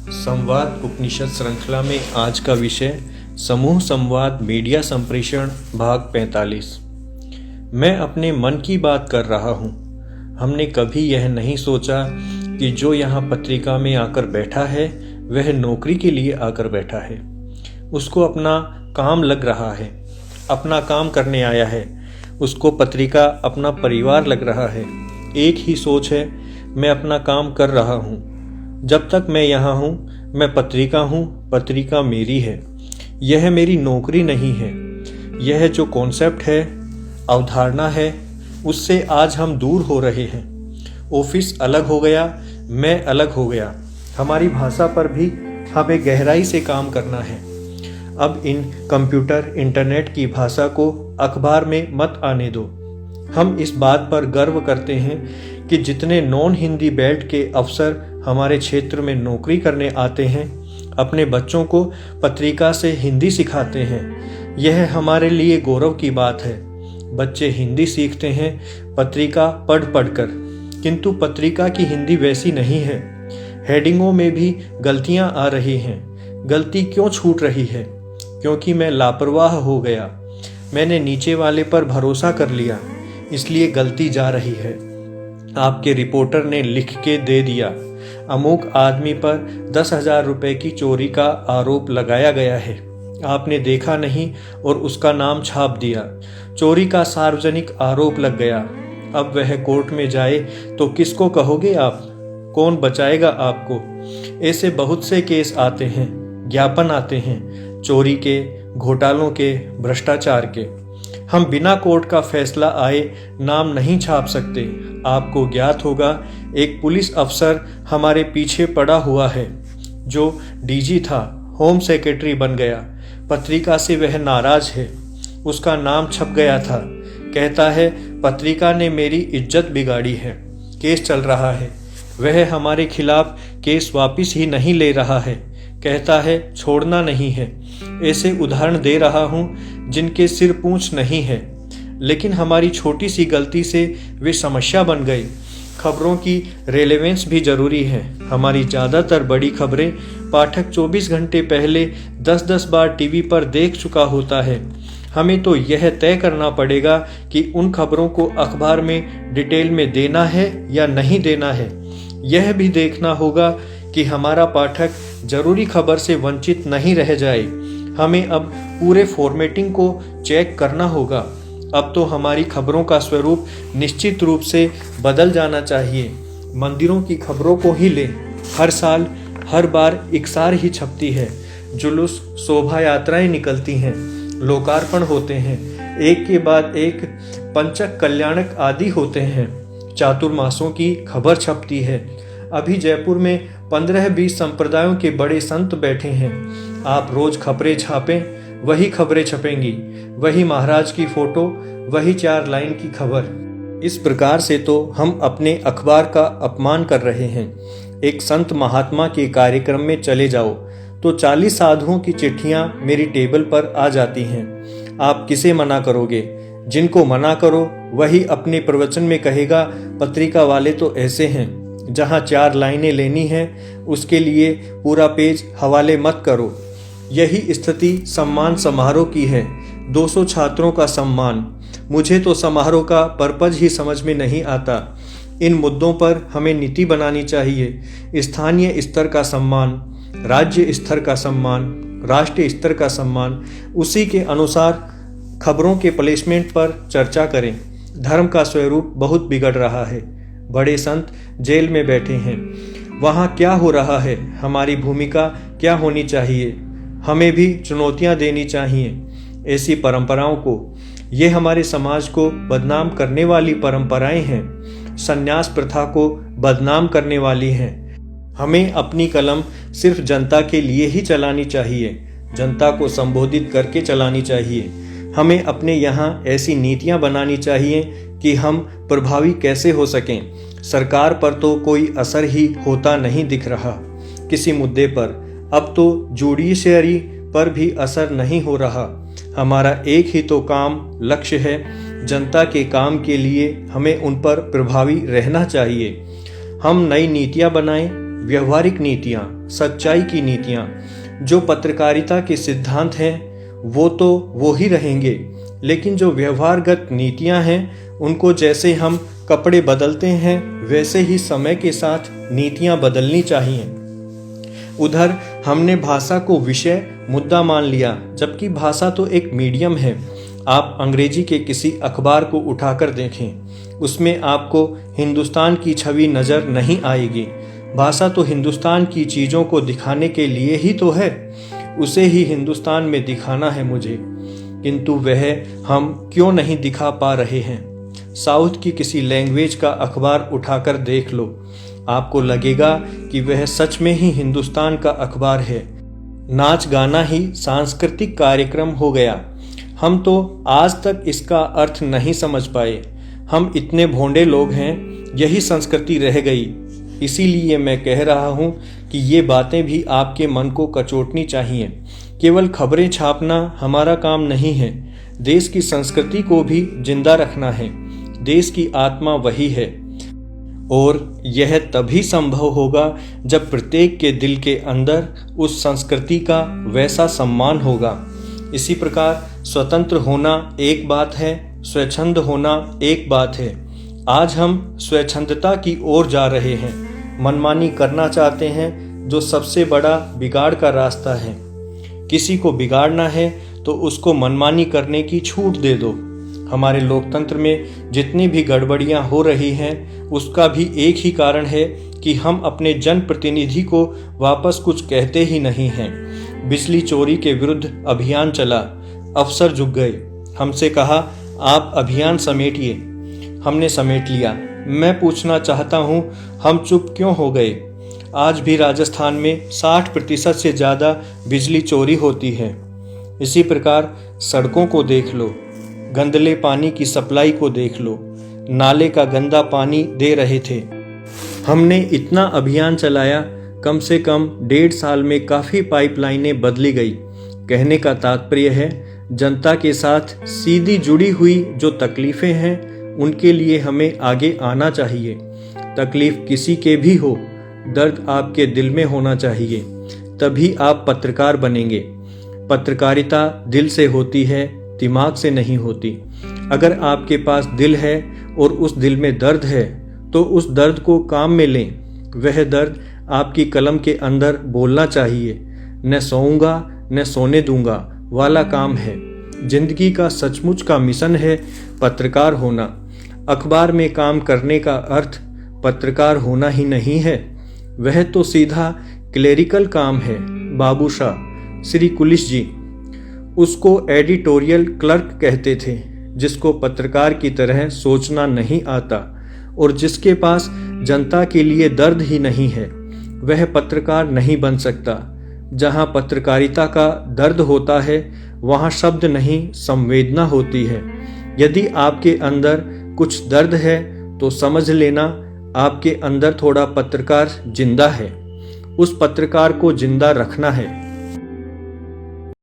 संवाद उपनिषद श्रृंखला में आज का विषय समूह संवाद मीडिया संप्रेषण भाग 45। मैं अपने मन की बात कर रहा हूँ। हमने कभी यह नहीं सोचा कि जो यहाँ पत्रिका में आकर बैठा है वह नौकरी के लिए आकर बैठा है। उसको अपना काम लग रहा है, अपना काम करने आया है। उसको पत्रिका अपना परिवार लग रहा है। एक ही सोच है, मैं अपना काम कर रहा हूँ। जब तक मैं यहाँ हूँ मैं पत्रिका हूँ, पत्रिका मेरी है। यह मेरी नौकरी नहीं है। यह जो कॉन्सेप्ट है, अवधारणा है, उससे आज हम दूर हो रहे हैं। ऑफिस अलग हो गया, मैं अलग हो गया। हमारी भाषा पर भी हमें गहराई से काम करना है। अब इन कंप्यूटर इंटरनेट की भाषा को अखबार में मत आने दो। हम इस बात पर गर्व करते हैं कि जितने नॉन हिंदी बेल्ट के अफसर हमारे क्षेत्र में नौकरी करने आते हैं, अपने बच्चों को पत्रिका से हिंदी सिखाते हैं। यह हमारे लिए गौरव की बात है। बच्चे हिंदी सीखते हैं पत्रिका पढ़ कर, किंतु पत्रिका की हिंदी वैसी नहीं है। हेडिंगों में भी गलतियां आ रही हैं। गलती क्यों छूट रही है? क्योंकि मैं लापरवाह हो गया। मैंने नीचे वाले पर भरोसा कर लिया, इसलिए गलती जा रही है। आपके रिपोर्टर ने लिख के दे दिया, अमुक आदमी पर 10,000 रुपए की चोरी का आरोप लगाया गया है। आपने देखा नहीं और उसका नाम छाप दिया। चोरी का सार्वजनिक आरोप लग गया। अब वह कोर्ट में जाए तो किसको कहोगे आप? कौन बचाएगा आपको? ऐसे बहुत से केस आते हैं, ज्ञापन आते हैं, चोरी के, घोटालों के, भ्रष्टाचार के। हम बिना कोर्ट का फैसला आए नाम नहीं छाप सकते। आपको ज्ञात होगा, एक पुलिस अफसर हमारे पीछे पड़ा हुआ है, जो डीजी था, होम सेक्रेटरी बन गया। पत्रिका से वह नाराज है। उसका नाम छप गया था। कहता है पत्रिका ने मेरी इज्जत बिगाड़ी है। केस चल रहा है। वह हमारे खिलाफ केस वापस ही नहीं ले रहा है। कहता है छोड़ना नहीं है। ऐसे उदाहरण दे रहा हूँ जिनके सिर पूंछ नहीं है, लेकिन हमारी छोटी सी गलती से वे समस्या बन गई। खबरों की रेलेवेंस भी जरूरी है। हमारी ज़्यादातर बड़ी खबरें पाठक 24 घंटे पहले 10-10 बार टीवी पर देख चुका होता है। हमें तो यह तय करना पड़ेगा कि उन खबरों को अखबार में डिटेल में देना है या नहीं देना है। यह भी देखना होगा कि हमारा पाठक जरूरी खबर से वंचित नहीं रह जाए। हमें अब पूरे फॉर्मेटिंग को चेक करना होगा। अब तो हमारी खबरों का स्वरूप निश्चित रूप से बदल जाना चाहिए। मंदिरों की खबरों को ही ले, हर साल हर बार इकसार ही छपती है। जुलूस, शोभा यात्राएं निकलती हैं, लोकार्पण होते हैं, एक के बाद एक पंचक कल्याणक आदि होते हैं। चातुर्मासों की खबर छपती है। अभी जयपुर में 15-20 संप्रदायों के बड़े संत बैठे हैं। आप रोज खबरें छापें, वही खबरें छपेंगी। वही महाराज की फोटो, वही 4 लाइन की खबर। इस प्रकार से तो हम अपने अखबार का अपमान कर रहे हैं। एक संत महात्मा के कार्यक्रम में चले जाओ तो 40 साधुओं की चिट्ठियां मेरी टेबल पर आ जाती हैं। आप किसे मना करोगे? जिनको मना करो वही अपने प्रवचन में कहेगा पत्रिका वाले तो ऐसे हैं। जहां 4 लाइनें लेनी हैं उसके लिए पूरा पेज हवाले मत करो। यही स्थिति सम्मान समारोह की है। 200 छात्रों का सम्मान। मुझे तो समारोह का पर्पज ही समझ में नहीं आता। इन मुद्दों पर हमें नीति बनानी चाहिए। स्थानीय स्तर का सम्मान, राज्य स्तर का सम्मान, राष्ट्रीय स्तर का सम्मान, उसी के अनुसार खबरों के प्लेसमेंट पर चर्चा करें। धर्म का स्वरूप बहुत बिगड़ रहा है। बड़े संत जेल में बैठे हैं। वहाँ क्या हो रहा है? हमारी भूमिका क्या होनी चाहिए? हमें भी चुनौतियाँ देनी चाहिए ऐसी परंपराओं को। ये हमारे समाज को बदनाम करने वाली परंपराएं हैं। संन्यास प्रथा को बदनाम करने वाली हैं। हमें अपनी कलम सिर्फ जनता के लिए ही चलानी चाहिए। जनता को संबोधित करके चलानी चाहिए। हमें अपने यहाँ ऐसी नीतियाँ बनानी चाहिए कि हम प्रभावी कैसे हो सकें। सरकार पर तो कोई असर ही होता नहीं दिख रहा किसी मुद्दे पर। अब तो जुडिशरी पर भी असर नहीं हो रहा। हमारा एक ही तो काम, लक्ष्य है। जनता के काम के लिए हमें उन पर प्रभावी रहना चाहिए। हम नई नीतियाँ बनाएं, व्यवहारिक नीतियाँ, सच्चाई की नीतियाँ, जो पत्रकारिता के सिद्धांत हैं वो तो वो ही रहेंगे, लेकिन जो व्यवहारगत नीतियाँ हैं उनको जैसे हम कपड़े बदलते हैं वैसे ही समय के साथ नीतियाँ बदलनी चाहिए। उधर हमने भाषा को विषय मुद्दा मान लिया, जबकि भाषा तो एक मीडियम है। आप अंग्रेजी के किसी अखबार को उठाकर देखें, उसमें आपको हिंदुस्तान की छवि नज़र नहीं आएगी। भाषा तो हिंदुस्तान की चीज़ों को दिखाने के लिए ही तो है, उसे ही हिंदुस्तान में दिखाना है मुझे, किंतु वह हम क्यों नहीं दिखा पा रहे हैं। साउथ की किसी लैंग्वेज का अखबार उठाकर देख लो, आपको लगेगा कि वह सच में ही हिंदुस्तान का अखबार है। नाच गाना ही सांस्कृतिक कार्यक्रम हो गया। हम तो आज तक इसका अर्थ नहीं समझ पाए। हम इतने भोंडे लोग हैं, यही संस्कृति रह गई। इसीलिए मैं कह रहा हूँ कि ये बातें भी आपके मन को कचोटनी चाहिए। केवल खबरें छापना हमारा काम नहीं है, देश की संस्कृति को भी जिंदा रखना है। देश की आत्मा वही है, और यह तभी संभव होगा जब प्रत्येक के दिल के अंदर उस संस्कृति का वैसा सम्मान होगा। इसी प्रकार स्वतंत्र होना एक बात है, स्वच्छंद होना एक बात है। आज हम स्वच्छंदता की ओर जा रहे हैं, मनमानी करना चाहते हैं, जो सबसे बड़ा बिगाड़ का रास्ता है। किसी को बिगाड़ना है तो उसको मनमानी करने की छूट दे दो। हमारे लोकतंत्र में जितनी भी गड़बड़ियां हो रही हैं, उसका भी एक ही कारण है कि हम अपने जनप्रतिनिधि को वापस कुछ कहते ही नहीं हैं। बिजली चोरी के विरुद्ध अभियान चला, अफसर झुक गए, हमसे कहा आप अभियान समेटिए। हमने समेट लिया। मैं पूछना चाहता हूँ, हम चुप क्यों हो गए? आज भी राजस्थान में 60% से ज़्यादा बिजली चोरी होती है। इसी प्रकार सड़कों को देख लो, गंदले पानी की सप्लाई को देख लो, नाले का गंदा पानी दे रहे थे। हमने इतना अभियान चलाया, कम से कम 1.5 साल में काफ़ी पाइपलाइनें बदली गई। कहने का तात्पर्य है, जनता के साथ सीधी जुड़ी हुई जो तकलीफ़ें हैं उनके लिए हमें आगे आना चाहिए। तकलीफ़ किसी के भी हो, दर्द आपके दिल में होना चाहिए, तभी आप पत्रकार बनेंगे। पत्रकारिता दिल से होती है, दिमाग से नहीं होती। अगर आपके पास दिल है और उस दिल में दर्द है तो उस दर्द को काम में लें। वह दर्द आपकी कलम के अंदर बोलना चाहिए। न सोऊंगा न सोने दूंगा वाला काम है। जिंदगी का सचमुच का मिशन है पत्रकार होना। अखबार में काम करने का अर्थ पत्रकार होना ही नहीं है, वह तो सीधा क्लेरिकल काम है। बाबूशाह, श्री कुलिश जी, उसको एडिटोरियल क्लर्क कहते थे, जिसको पत्रकार की तरह सोचना नहीं आता और जिसके पास जनता के लिए दर्द ही नहीं है, वह पत्रकार नहीं बन सकता। जहाँ पत्रकारिता का दर्द होता है वहाँ शब्द नहीं, संवेदना होती है। यदि आपके अंदर कुछ दर्द है तो समझ लेना आपके अंदर थोड़ा पत्रकार जिंदा है। उस पत्रकार को जिंदा रखना है।